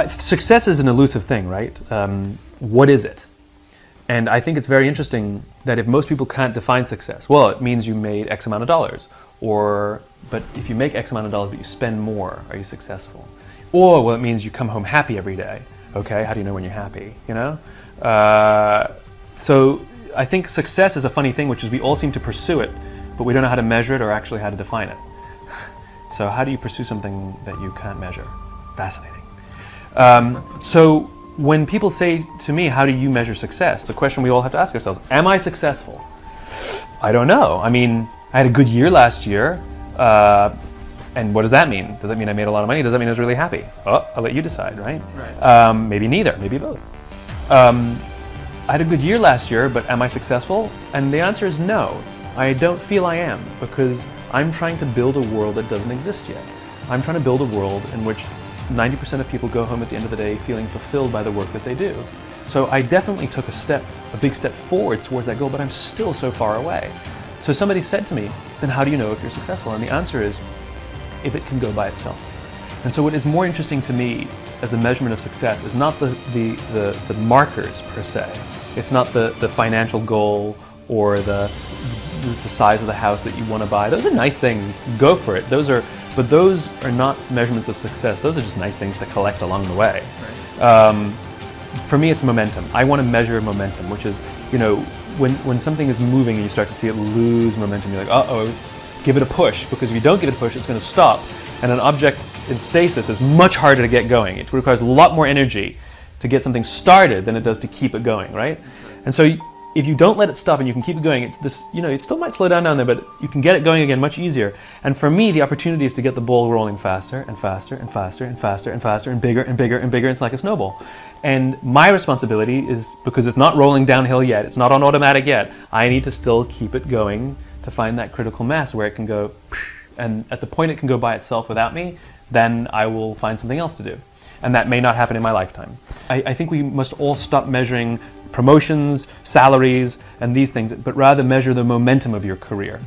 Success is an elusive thing, right? What is it? And I think it's very interesting that if most people can't define success, well, it means you made X amount of dollars. But if you make X amount of dollars but you spend more, are you successful? Or, well, it means you come home happy every day. Okay, how do you know when you're happy, you know? So I think success is a funny thing, which is we all seem to pursue it, but we don't know how to measure it or actually how to define it. So how do you pursue something that you can't measure? Fascinating. So when people say to me, how do you measure success? The question we all have to ask ourselves, am I successful? I don't know. I mean, I had a good year last year. And what does that mean? Does that mean I made a lot of money? Does that mean I was really happy? Oh, I'll let you decide, right? Maybe neither, maybe both. I had a good year last year, but am I successful? And the answer is no. I don't feel I am, because I'm trying to build a world that doesn't exist yet. I'm trying to build a world in which 90% of people go home at the end of the day feeling fulfilled by the work that they do. So I definitely took a big step forward towards that goal, but I'm still so far away. So somebody said to me, then how do you know if you're successful? And the answer is, if it can go by itself. And so what is more interesting to me as a measurement of success is not the markers per se. It's not the financial goal or the size of the house that you want to buy. Those are nice things, go for it. But those are not measurements of success. Those are just nice things to collect along the way. Right. For me, it's momentum. I want to measure momentum, which is, you know, when something is moving and you start to see it lose momentum, you're like, uh-oh, give it a push, because if you don't give it a push, it's going to stop. And an object in stasis is much harder to get going. It requires a lot more energy to get something started than it does to keep it going, right? And so if you don't let it stop and you can keep it going, it's this, you know, it still might slow down there, but you can get it going again much easier. And for me, the opportunity is to get the ball rolling faster and faster and faster and faster and faster and bigger and bigger and bigger. It's like a snowball. And my responsibility is, because it's not rolling downhill yet, it's not on automatic yet, I need to still keep it going to find that critical mass where it can go, and at the point it can go by itself without me, then I will find something else to do. And that may not happen in my lifetime. I think we must all stop measuring promotions, salaries, and these things, but rather measure the momentum of your career.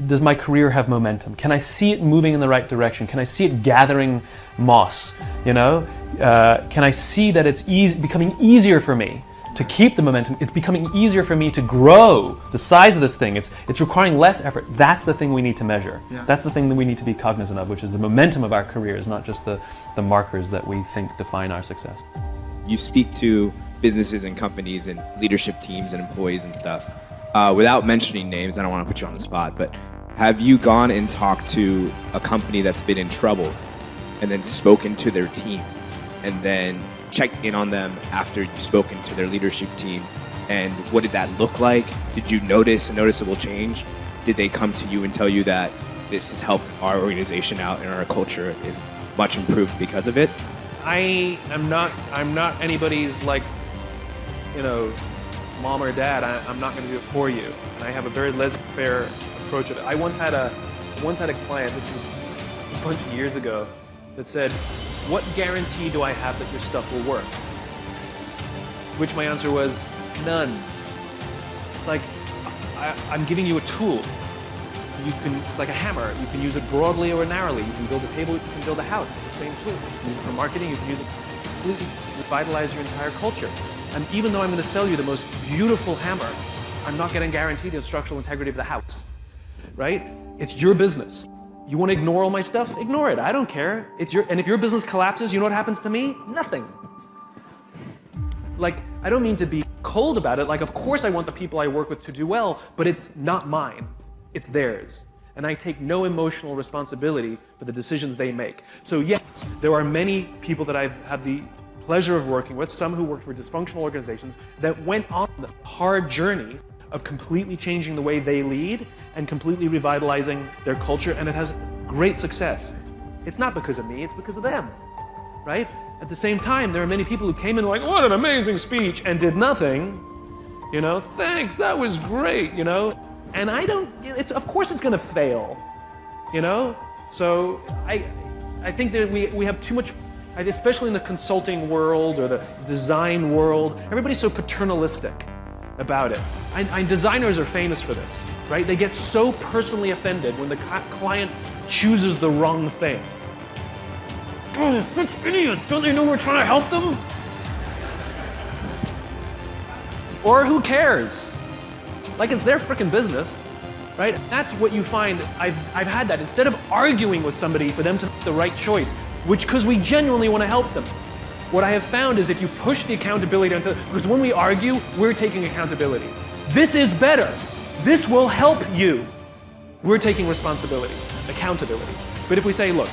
Does my career have momentum? Can I see it moving in the right direction? Can I see it gathering moss? You know, can I see that it's becoming easier for me to keep the momentum? It's becoming easier for me to grow the size of this thing. It's requiring less effort. That's the thing we need to measure. Yeah. That's the thing that we need to be cognizant of, which is the momentum of our careers, not just the markers that we think define our success. You speak to businesses and companies and leadership teams and employees and stuff. Without mentioning names, I don't want to put you on the spot, but have you gone and talked to a company that's been in trouble and then spoken to their team and then checked in on them after you've spoken to their leadership team? And what did that look like? Did you notice a noticeable change? Did they come to you and tell you that this has helped our organization out and our culture is much improved because of it? I'm not anybody's, like, you know, mom or dad. I'm not going to do it for you. And I have a very laissez-faire approach of it. I once had a client, this was a bunch of years ago, that said, what guarantee do I have that your stuff will work? Which my answer was, none. Like, I'm giving you a tool. You can, it's like a hammer. You can use it broadly or narrowly. You can build a table, you can build a house. It's the same tool. You can use it for marketing, you can use it to completely revitalize your entire culture. And even though I'm going to sell you the most beautiful hammer, I'm not going to guarantee the structural integrity of the house, right? It's your business. You want to ignore all my stuff? Ignore it. I don't care. And if your business collapses, you know what happens to me? Nothing. Like, I don't mean to be cold about it. Like, of course I want the people I work with to do well, but it's not mine. It's theirs. And I take no emotional responsibility for the decisions they make. So yes, there are many people that I've had the pleasure of working with, some who worked for dysfunctional organizations, that went on the hard journey of completely changing the way they lead and completely revitalizing their culture, and it has great success. It's not because of me, it's because of them, right? At the same time, there are many people who came in like, what an amazing speech, and did nothing. You know, thanks, that was great, you know? And of course it's gonna fail, you know? So I think that we have too much, especially in the consulting world or the design world, everybody's so paternalistic about it. And designers are famous for this, right? They get so personally offended when the client chooses the wrong thing. oh, they're such idiots. Don't they know we're trying to help them? Or who cares? Like it's their freaking business, right? That's what you find. I've had that. Instead of arguing with somebody for them to make the right choice, because we genuinely want to help them. What I have found is if you push the accountability onto, because when we argue, we're taking accountability. This is better. This will help you. We're taking responsibility, accountability. But if we say, look,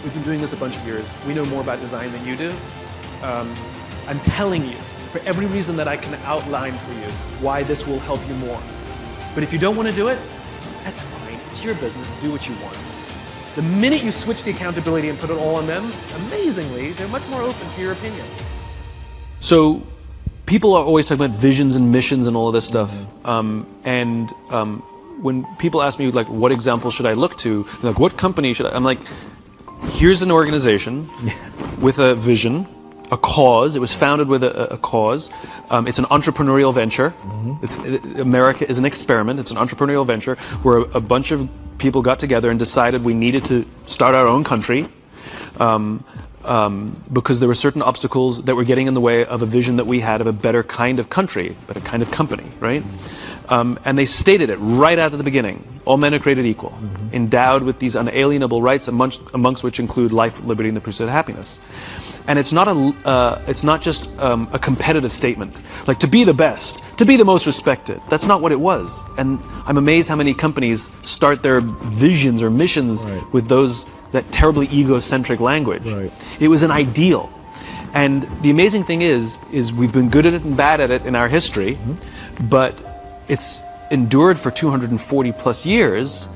we've been doing this a bunch of years, we know more about design than you do, I'm telling you, for every reason that I can outline for you, why this will help you more. But if you don't want to do it, that's fine. It's your business. Do what you want. The minute you switch the accountability and put it all on them, amazingly, they're much more open to your opinion. So people are always talking about visions and missions and all of this stuff. When people ask me, like, what example should I look to? Like, what company should I? I'm like, here's an organization with a vision, a cause. It was founded with a cause. It's an entrepreneurial venture. America is an experiment. It's an entrepreneurial venture where a bunch of people got together and decided we needed to start our own country because there were certain obstacles that were getting in the way of a vision that we had of a better kind of country, better kind of company, right? And they stated it right out of the beginning. All men are created equal, endowed with these unalienable rights, amongst which include life, liberty, and the pursuit of happiness. And it's not just a competitive statement, like to be the best, to be the most respected. That's not what it was. And I'm amazed how many companies start their visions or missions with that terribly egocentric language. It was an ideal. And the amazing thing is we've been good at it and bad at it in our history, but it's endured for 240 plus years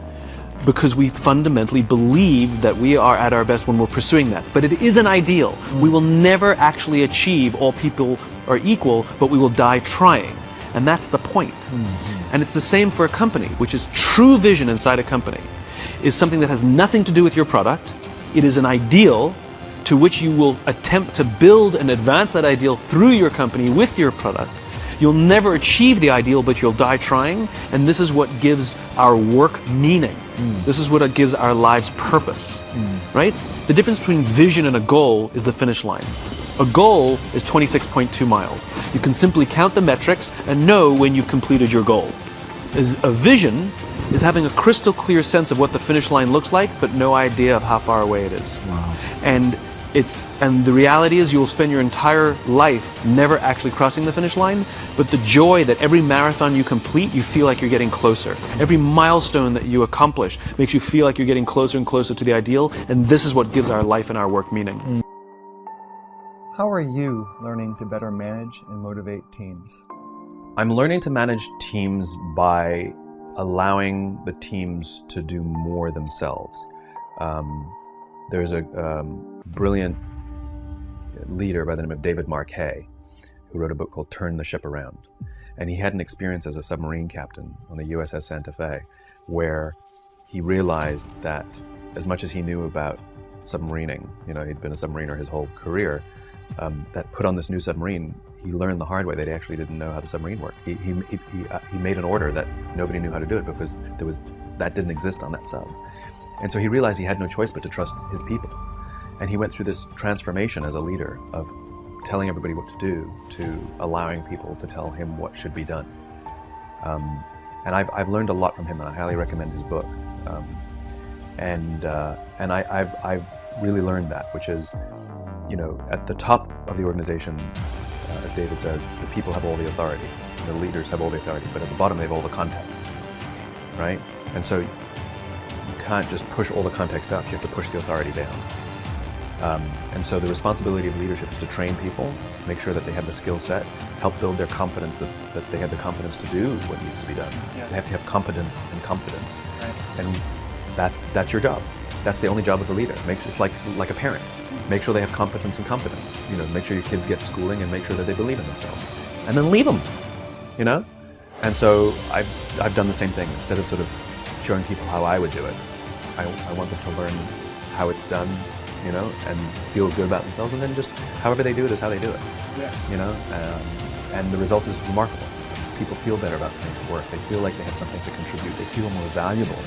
because we fundamentally believe that we are at our best when we're pursuing that. But it is an ideal. We will never actually achieve all people are equal, but we will die trying. And that's the point. And it's the same for a company, which is true vision inside a company, is something that has nothing to do with your product. It is an ideal to which you will attempt to build and advance that ideal through your company with your product. You'll never achieve the ideal, but you'll die trying, and this is what gives our work meaning. This is what gives our lives purpose, right? The difference between vision and a goal is the finish line. A goal is 26.2 miles. You can simply count the metrics and know when you've completed your goal. A vision is having a crystal clear sense of what the finish line looks like, but no idea of how far away it is. And the reality is you will spend your entire life never actually crossing the finish line, but the joy that every marathon you complete, you feel like you're getting closer. Every milestone that you accomplish makes you feel like you're getting closer and closer to the ideal, and this is what gives our life and our work meaning. How are you learning to better manage and motivate teams? I'm learning to manage teams by allowing the teams to do more themselves. There's a brilliant leader by the name of David Marquet who wrote a book called Turn the Ship Around. And he had an experience as a submarine captain on the USS Santa Fe where he realized that as much as he knew about submarining, he'd been a submariner his whole career, that put on this new submarine, he learned the hard way that he actually didn't know how the submarine worked. He made an order that nobody knew how to do it because that didn't exist on that sub. And so he realized he had no choice but to trust his people. And he went through this transformation as a leader of telling everybody what to do to allowing people to tell him what should be done. And I've learned a lot from him, and I highly recommend his book. And I've really learned that, which is, at the top of the organization, as David says, the people have all the authority, the leaders have all the authority, but at the bottom they have all the context, right? And so you can't just push all the context up, you have to push the authority down. And so the responsibility of leadership is to train people, make sure that they have the skill set, help build their confidence that they have the confidence to do what needs to be done. They have to have competence and confidence. And that's your job. That's the only job of the leader. It's like a parent. Make sure they have competence and confidence. Make sure your kids get schooling and make sure that they believe in themselves. And then leave them, And so I've done the same thing. Instead of sort of showing people how I would do it, I want them to learn how it's done, and feel good about themselves, and then just however they do it is how they do it, and the result is remarkable. People feel better about coming to work. They feel like they have something to contribute. They feel more valuable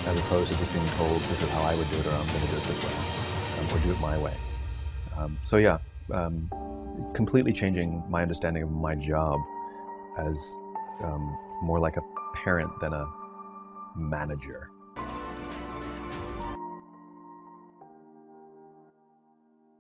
as opposed to just being told this is how I would do it or I'm going to do it this way. do it my way. So yeah, completely changing my understanding of my job as more like a parent than a manager.